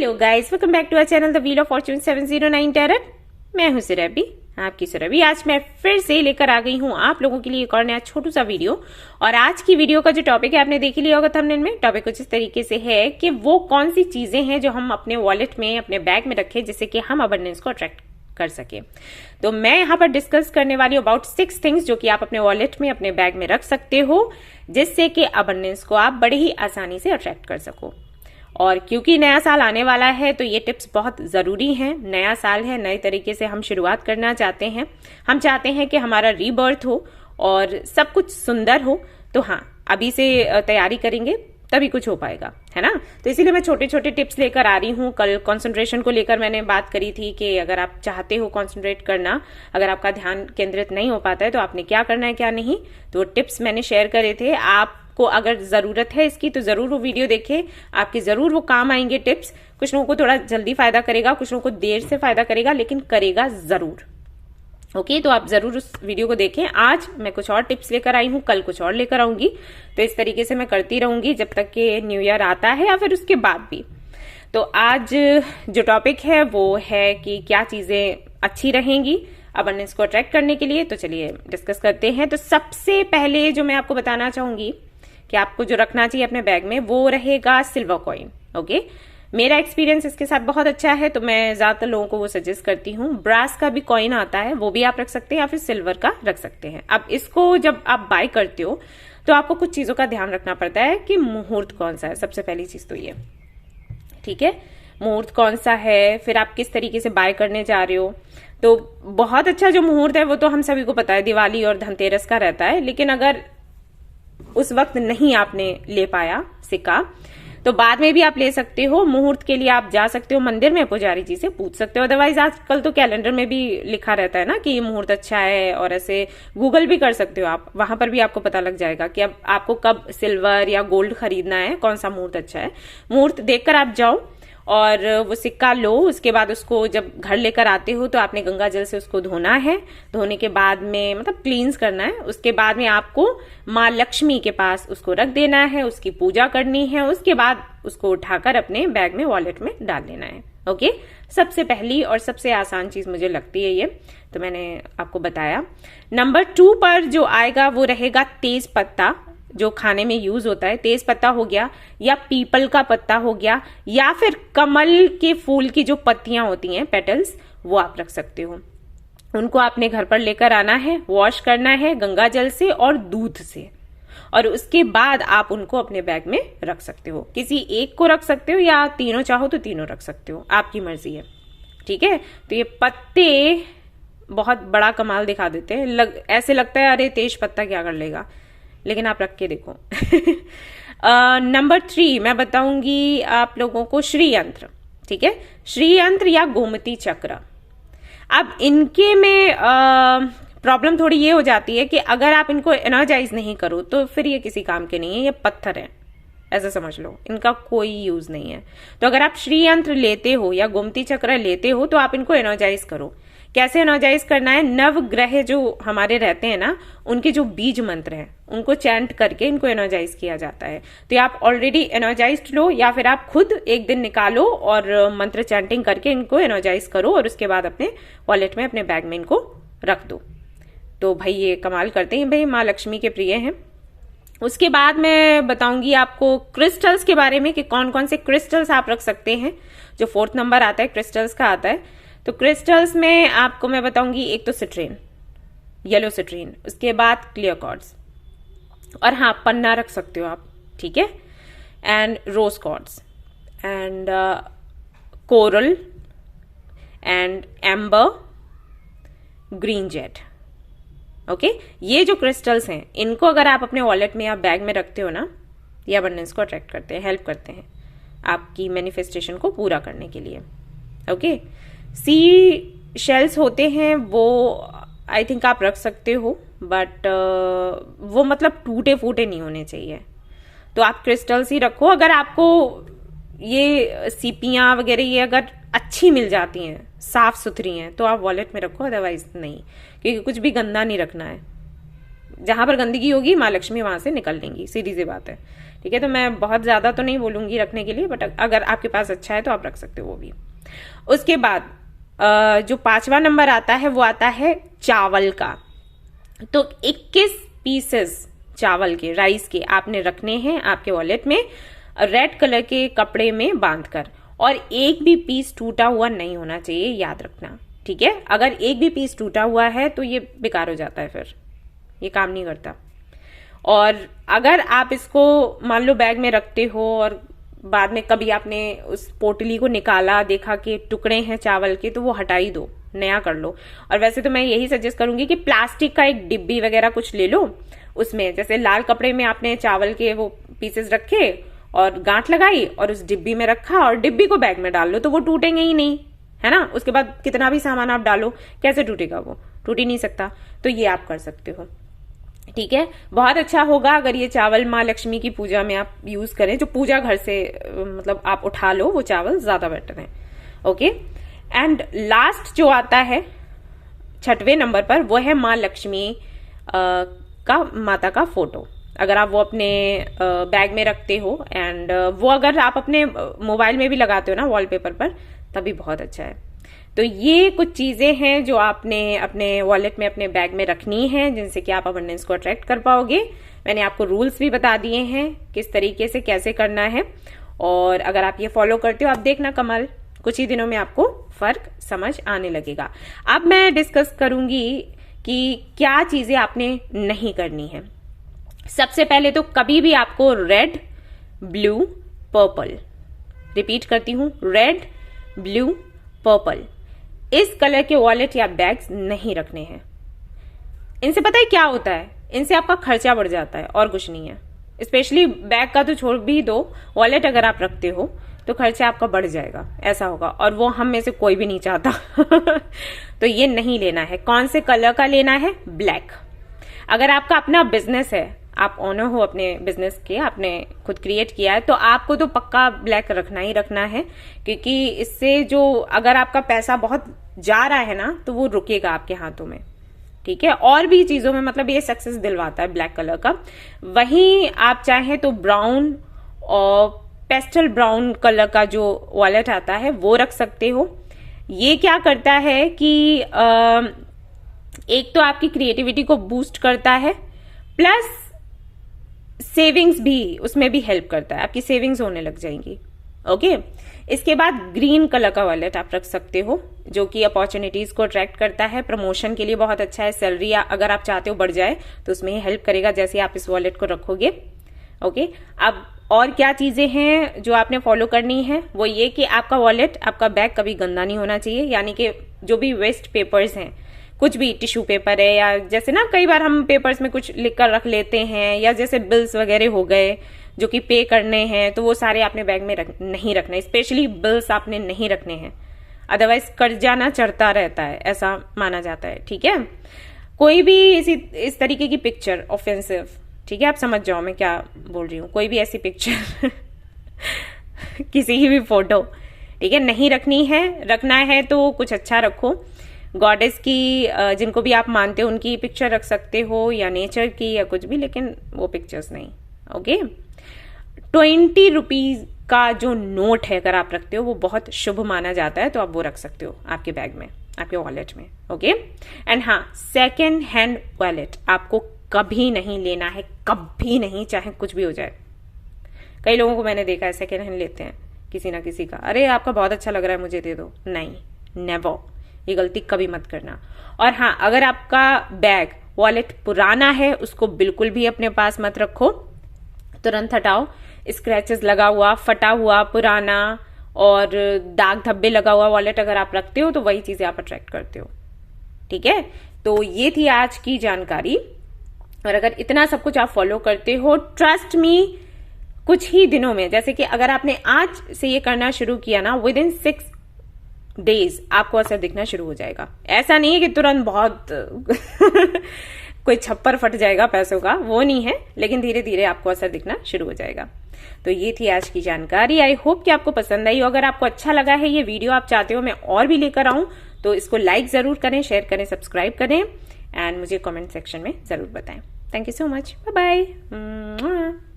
Hello guys, welcome back to our channel the wheel of fortune 709 tarot. मैं हूं सुरभि, आपकी सुरभि। आज मैं फिर से लेकर आ गई हूं आप लोगों के लिए एक और नया छोटू सा वीडियो। और आज की वीडियो का जो टॉपिक है आपने देख ही लिया होगा थंबनेल में। टॉपिक कुछ इस तरीके से है कि वो कौन सी चीजें हैं जो हम अपने वॉलेट में, अपने बैग में रखें जिससे कि हम अबंडेंस को अट्रैक्ट कर सके। तो मैं यहाँ पर डिस्कस करने वाली हूँ अबाउट 6 थिंग्स जो कि आप अपने वॉलेट में, अपने बैग में रख सकते हो जिससे कि अबंडेंस को आप बड़े ही आसानी से अट्रैक्ट कर सको। और क्योंकि नया साल आने वाला है तो ये टिप्स बहुत ज़रूरी हैं। नया साल है, नए तरीके से हम शुरुआत करना चाहते हैं। हम चाहते हैं कि हमारा रीबर्थ हो और सब कुछ सुंदर हो। तो हाँ, अभी से तैयारी करेंगे तभी कुछ हो पाएगा, है ना। तो इसीलिए मैं छोटे छोटे टिप्स लेकर आ रही हूँ। कल कंसंट्रेशन को लेकर मैंने बात करी थी कि अगर आप चाहते हो कंसंट्रेट करना, अगर आपका ध्यान केंद्रित नहीं हो पाता है तो आपने क्या करना है क्या नहीं, तो टिप्स मैंने शेयर करे थे। आपको अगर ज़रूरत है इसकी तो ज़रूर वो वीडियो देखें, आपके ज़रूर वो काम आएंगे टिप्स। कुछ लोगों को थोड़ा जल्दी फायदा करेगा, कुछ लोगों को देर से फायदा करेगा, लेकिन करेगा ज़रूर। ओके, तो आप जरूर उस वीडियो को देखें। आज मैं कुछ और टिप्स लेकर आई हूँ, कल कुछ और लेकर आऊंगी। तो इस तरीके से मैं करती रहूंगी जब तक कि न्यू ईयर आता है या फिर उसके बाद भी। तो आज जो टॉपिक है वो है कि क्या चीजें अच्छी रहेंगी अबंडेंस को अट्रैक्ट करने के लिए। तो चलिए डिस्कस करते हैं। तो सबसे पहले जो मैं आपको बताना चाहूंगी कि आपको जो रखना चाहिए अपने बैग में वो रहेगा सिल्वर कॉइन। ओके, मेरा एक्सपीरियंस इसके साथ बहुत अच्छा है तो मैं ज्यादातर लोगों को वो सजेस्ट करती हूँ। ब्रास का भी कॉइन आता है, वो भी आप रख सकते हैं, या फिर सिल्वर का रख सकते हैं। अब इसको जब आप बाय करते हो तो आपको कुछ चीजों का ध्यान रखना पड़ता है कि मुहूर्त कौन सा है। सबसे पहली चीज तो ये, ठीक है, मुहूर्त कौन सा है, फिर आप किस तरीके से बाय करने जा रहे हो। तो बहुत अच्छा जो मुहूर्त है वो तो हम सभी को पता है, दिवाली और धनतेरस का रहता है। लेकिन अगर उस वक्त नहीं आपने ले पाया सिक्का तो बाद में भी आप ले सकते हो। मुहूर्त के लिए आप जा सकते हो मंदिर में, पुजारी जी से पूछ सकते हो। अदरवाइज आजकल तो कैलेंडर में भी लिखा रहता है ना कि ये मुहूर्त अच्छा है, और ऐसे गूगल भी कर सकते हो आप, वहां पर भी आपको पता लग जाएगा कि अब आपको कब सिल्वर या गोल्ड खरीदना है, कौन सा मुहूर्त अच्छा है। मुहूर्त देखकर आप जाओ और वो सिक्का लो। उसके बाद उसको जब घर लेकर आते हो तो आपने गंगा जल से उसको धोना है। धोने के बाद में मतलब क्लींस करना है। उसके बाद में आपको माँ लक्ष्मी के पास उसको रख देना है, उसकी पूजा करनी है। उसके बाद उसको उठाकर अपने बैग में, वॉलेट में डाल लेना है। ओके, सबसे पहली और सबसे आसान चीज मुझे लगती है ये, तो मैंने आपको बताया। नंबर 2 पर जो आएगा वो रहेगा तेज पत्ता, जो खाने में यूज होता है। तेज पत्ता हो गया, या पीपल का पत्ता हो गया, या फिर कमल के फूल की जो पत्तियां होती हैं, पेटल्स, वो आप रख सकते हो। उनको आपने घर पर लेकर आना है, वॉश करना है गंगा जल से और दूध से, और उसके बाद आप उनको अपने बैग में रख सकते हो। किसी एक को रख सकते हो या तीनों चाहो तो तीनों रख सकते हो, आपकी मर्जी है। ठीक है, तो ये पत्ते बहुत बड़ा कमाल दिखा देते हैं। ऐसे लगता है अरे तेज पत्ता क्या कर लेगा, लेकिन आप रख के देखो। नंबर 3 मैं बताऊंगी आप लोगों को श्री यंत्र। ठीक है, श्री यंत्र या गोमती चक्र। अब इनके में प्रॉब्लम थोड़ी ये हो जाती है कि अगर आप इनको एनर्जाइज नहीं करो तो फिर ये किसी काम के नहीं है, ये पत्थर है, ऐसा समझ लो, इनका कोई यूज नहीं है। तो अगर आप श्री यंत्र लेते हो या गोमती चक्र लेते हो तो आप इनको एनर्जाइज करो। कैसे एनर्जाइज करना है, नवग्रह जो हमारे रहते हैं ना, उनके जो बीज मंत्र हैं उनको चैंट करके इनको एनर्जाइज किया जाता है। तो आप ऑलरेडी एनर्जाइज्ड लो, या फिर आप खुद एक दिन निकालो और मंत्र चैंटिंग करके इनको एनर्जाइज करो, और उसके बाद अपने वॉलेट में, अपने बैग में इनको रख दो। तो भाई ये कमाल करते हैं, भाई माँ लक्ष्मी के प्रिय हैं। उसके बाद मैं बताऊंगी आपको क्रिस्टल्स के बारे में कि कौन कौन से क्रिस्टल्स आप रख सकते हैं। जो 4th नंबर आता है क्रिस्टल्स का आता है। तो क्रिस्टल्स में आपको मैं बताऊंगी, एक तो सिट्रीन, येलो सिट्रीन, उसके बाद क्लियर क्वार्ट्ज, और हाँ पन्ना रख सकते हो आप, ठीक है, and rose quartz and coral and amber, green jet. Okay, ये जो क्रिस्टल्स हैं इनको अगर आप अपने वॉलेट में या बैग में रखते हो ना, ये अबंडेंस को अट्रैक्ट करते हैं, हेल्प करते हैं आपकी मैनिफेस्टेशन को पूरा करने के लिए। ओके, सी शेल्स होते हैं वो आई थिंक आप रख सकते हो, बट वो मतलब टूटे फूटे नहीं होने चाहिए। तो आप क्रिस्टल्स ही रखो। अगर आपको ये सीपियां वगैरह ये अगर अच्छी मिल जाती हैं, साफ सुथरी हैं, तो आप वॉलेट में रखो, अदरवाइज नहीं, क्योंकि कुछ भी गंदा नहीं रखना है। जहां पर गंदगी होगी माँ लक्ष्मी वहां से निकल लेंगी, सीधी सी बात है। ठीक है, तो मैं बहुत ज्यादा तो नहीं बोलूंगी रखने के लिए, बट अगर आपके पास अच्छा है तो आप रख सकते हो वो भी। उसके बाद जो 5वां नंबर आता है वो आता है चावल का। तो 21 पीसेस चावल के, राइस के आपने रखने हैं आपके वॉलेट में, रेड कलर के कपड़े में बांधकर, और एक भी पीस टूटा हुआ नहीं होना चाहिए, याद रखना। ठीक है, अगर एक भी पीस टूटा हुआ है तो ये बेकार हो जाता है, फिर ये काम नहीं करता। और अगर आप इसको मान लो बैग में रखते हो और बाद में कभी आपने उस पोटली को निकाला, देखा कि टुकड़े हैं चावल के, तो वो हटा ही दो, नया कर लो। और वैसे तो मैं यही सजेस्ट करूंगी कि प्लास्टिक का एक डिब्बी वगैरह कुछ ले लो, उसमें जैसे लाल कपड़े में आपने चावल के वो पीसेस रखे और गांठ लगाई और उस डिब्बी में रखा और डिब्बी को बैग में डाल लो, तो वो टूटेंगे ही नहीं, है ना। उसके बाद कितना भी सामान आप डालो, कैसे टूटेगा, वो टूट ही नहीं सकता। तो ये आप कर सकते हो। ठीक है, बहुत अच्छा होगा अगर ये चावल माँ लक्ष्मी की पूजा में आप यूज करें, जो पूजा घर से मतलब आप उठा लो, वो चावल ज्यादा बेटर है। ओके, एंड लास्ट जो आता है 6वें नंबर पर, वो है माँ लक्ष्मी का माता का फोटो। अगर आप वो अपने बैग में रखते हो एंड वो अगर आप अपने मोबाइल में भी लगाते हो ना वॉलपेपर पर, तभी बहुत अच्छा है। तो ये कुछ चीजें हैं जो आपने अपने वॉलेट में, अपने बैग में रखनी है, जिनसे कि आप अबंडेंस को अट्रैक्ट कर पाओगे। मैंने आपको रूल्स भी बता दिए हैं किस तरीके से कैसे करना है, और अगर आप ये फॉलो करते हो, आप देखना कमाल, कुछ ही दिनों में आपको फर्क समझ आने लगेगा। अब मैं डिस्कस करूंगी कि क्या चीजें आपने नहीं करनी है। सबसे पहले तो कभी भी आपको रेड, ब्लू, पर्पल, रिपीट करती हूं, रेड, ब्लू, पर्पल, इस कलर के वॉलेट या बैग्स नहीं रखने हैं। इनसे पता है क्या होता है, इनसे आपका खर्चा बढ़ जाता है और कुछ नहीं है। स्पेशली बैग का तो छोड़ भी दो, वॉलेट अगर आप रखते हो तो खर्चा आपका बढ़ जाएगा, ऐसा होगा, और वो हम में से कोई भी नहीं चाहता। तो ये नहीं लेना है। कौन से कलर का लेना है? ब्लैक। अगर आपका अपना बिजनेस है, आप ओनर हो अपने बिजनेस के, आपने खुद क्रिएट किया है, तो आपको तो पक्का ब्लैक रखना ही रखना है, क्योंकि इससे जो अगर आपका पैसा बहुत जा रहा है ना, तो वो रुकेगा आपके हाथों में। ठीक है, और भी चीजों में मतलब ये सक्सेस दिलवाता है ब्लैक कलर का। वहीं आप चाहें तो ब्राउन और पेस्टल ब्राउन कलर का जो वॉलेट आता है वो रख सकते हो। ये क्या करता है कि एक तो आपकी क्रिएटिविटी को बूस्ट करता है, प्लस सेविंग्स भी उसमें भी हेल्प करता है, आपकी सेविंग्स होने लग जाएंगी। ओके, इसके बाद ग्रीन कलर का वॉलेट आप रख सकते हो, जो कि अपॉर्चुनिटीज को अट्रैक्ट करता है, प्रमोशन के लिए बहुत अच्छा है, सैलरी अगर आप चाहते हो बढ़ जाए तो उसमें ही हेल्प करेगा जैसे आप इस वॉलेट को रखोगे। ओके, अब और क्या चीजें हैं जो आपने फॉलो करनी है, वो ये कि आपका वॉलेट, आपका बैग कभी गंदा नहीं होना चाहिए। यानी कि जो भी वेस्ट पेपर्स हैं, कुछ भी टिश्यू पेपर है, या जैसे ना कई बार हम पेपर्स में कुछ लिख कर रख लेते हैं, या जैसे बिल्स वगैरह हो गए जो कि पे करने हैं, तो वो सारे आपने बैग में नहीं रखने। स्पेशली बिल्स आपने नहीं रखने हैं, अदरवाइज कर्जा ना चढ़ता रहता है, ऐसा माना जाता है। ठीक है, कोई भी इस तरीके की पिक्चर ऑफेंसिव, ठीक है, आप समझ जाओ मैं क्या बोल रही हूँ, कोई भी ऐसी पिक्चर किसी की भी फोटो, ठीक है, नहीं रखनी है। रखना है तो कुछ अच्छा रखो, गॉडेस की जिनको भी आप मानते हो उनकी पिक्चर रख सकते हो, या नेचर की, या कुछ भी, लेकिन वो पिक्चर्स नहीं। ओके, 20 रुपीज का जो नोट है अगर आप रखते हो वो बहुत शुभ माना जाता है, तो आप वो रख सकते हो आपके बैग में, आपके वॉलेट में। ओके, एंड हाँ, सेकेंड हैंड वॉलेट आपको कभी नहीं लेना है, कभी नहीं, चाहे कुछ भी हो जाए। कई लोगों को मैंने देखा है सेकेंड हैंड लेते हैं किसी ना किसी का, अरे आपका बहुत अच्छा लग रहा है मुझे दे दो, नहीं, नेवर, ये गलती कभी मत करना। और हाँ, अगर आपका बैग वॉलेट पुराना है, उसको बिल्कुल भी अपने पास मत रखो, तुरंत हटाओ। स्क्रैचेस लगा हुआ, फटा हुआ, पुराना और दाग धब्बे लगा हुआ वॉलेट अगर आप रखते हो तो वही चीजें आप अट्रैक्ट करते हो। ठीक है, तो ये थी आज की जानकारी, और अगर इतना सब कुछ आप फॉलो करते हो, ट्रस्ट मी, कुछ ही दिनों में, जैसे कि अगर आपने आज से ये करना शुरू किया ना, विद इन 6 डेज आपको असर दिखना शुरू हो जाएगा। ऐसा नहीं है कि तुरंत बहुत कोई छप्पर फट जाएगा पैसों का, वो नहीं है, लेकिन धीरे धीरे आपको असर दिखना शुरू हो जाएगा। तो ये थी आज की जानकारी। आई होप कि आपको पसंद आई हो। अगर आपको अच्छा लगा है ये वीडियो, आप चाहते हो मैं और भी लेकर आऊं, तो इसको लाइक जरूर करें, शेयर करें, सब्सक्राइब करें, एंड मुझे कमेंट सेक्शन में जरूर बताएं। Thank you so much, bye bye.